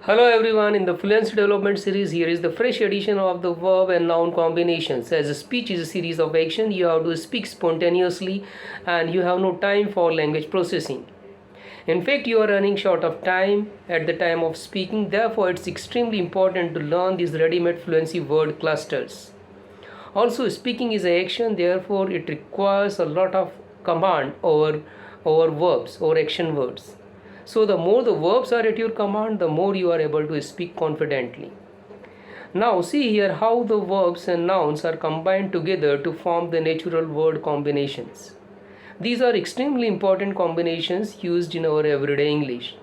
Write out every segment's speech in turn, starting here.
Hello everyone, in the fluency development series, here is the fresh edition of the verb and noun combinations. As a speech is a series of action, you have to speak spontaneously and you have no time for language processing. In fact, you are running short of time at the time of speaking, therefore it's extremely important to learn these ready-made fluency word clusters. Also, speaking is an action, therefore it requires a lot of command over verbs or action words. So the more the verbs are at your command, the more you are able to speak confidently. Now see here how the verbs and nouns are combined together to form the natural word combinations. These are extremely important combinations used in our everyday English.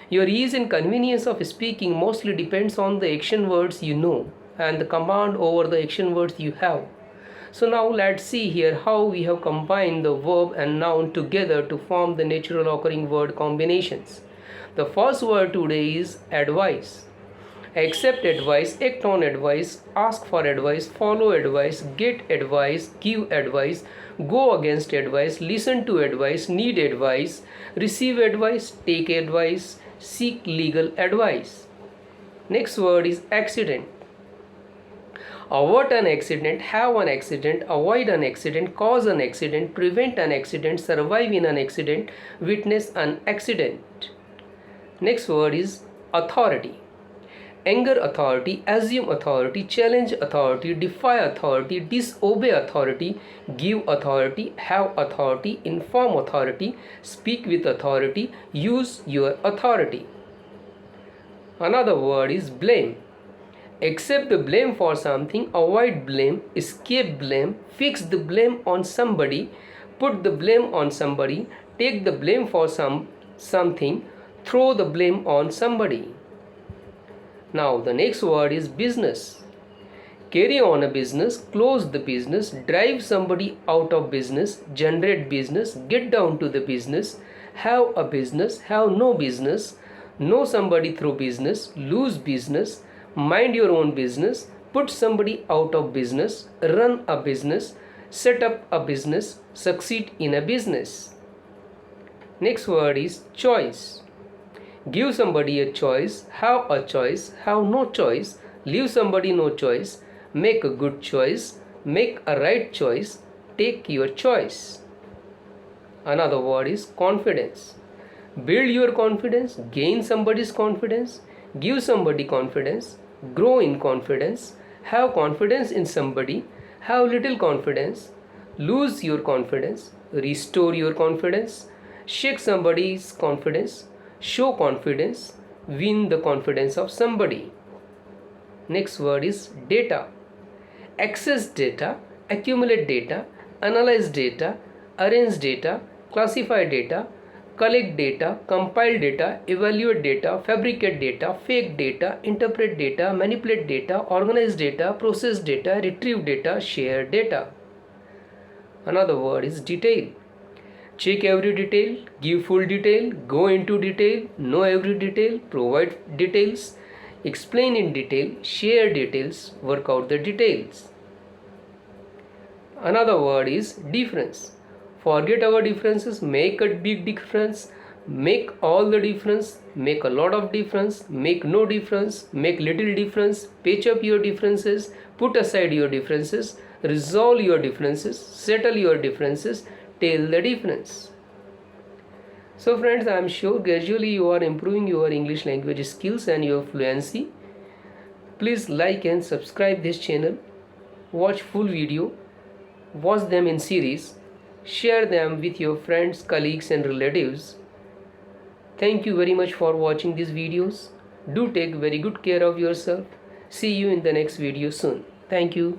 Your ease and convenience of speaking mostly depends on the action words you know and the command over the action words you have. So now let's see here how we have combined the verb and noun together to form the natural occurring word combinations. The first word today is advice. Accept advice, act on advice, ask for advice, follow advice, get advice, give advice, go against advice, listen to advice, need advice, receive advice, take advice, seek legal advice. Next word is accident. Avert an accident, have an accident, avoid an accident, cause an accident, prevent an accident, survive in an accident, witness an accident. Next word is authority. Anger authority, assume authority, challenge authority, defy authority, disobey authority, give authority, have authority, inform authority, speak with authority, use your authority. Another word is blame. Accept the blame for something, avoid blame, escape blame, fix the blame on somebody, put the blame on somebody, take the blame for something, throw the blame on somebody. Now the next word is business. Carry on a business, close the business, drive somebody out of business, generate business, get down to the business, have a business, have no business, know somebody through business, lose business, mind your own business, put somebody out of business, run a business, set up a business, succeed in a business. Next word is choice. Give somebody a choice, have no choice, leave somebody no choice, make a good choice, make a right choice, take your choice. Another word is confidence. Build your confidence, gain somebody's confidence, give somebody confidence, grow in confidence, have confidence in somebody, have little confidence, lose your confidence, restore your confidence, shake somebody's confidence, show confidence, win the confidence of somebody. Next word is data. Access data, accumulate data, analyze data, arrange data, classify data, collect data, compile data, evaluate data, fabricate data, fake data, interpret data, manipulate data, organize data, process data, retrieve data, share data. Another word is detail. Check every detail, give full detail, go into detail, know every detail, provide details, explain in detail, share details, work out the details. Another word is difference. Forget our differences, make a big difference, make all the difference, make a lot of difference, make no difference, make little difference, patch up your differences, put aside your differences, resolve your differences, settle your differences, tell the difference. So friends, I am sure gradually you are improving your English language skills and your fluency. Please like and subscribe this channel, watch full video, watch them in series, share them with your friends, colleagues and relatives. Thank you very much for watching these videos. Do take very good care of yourself. See you in the next video soon. Thank you.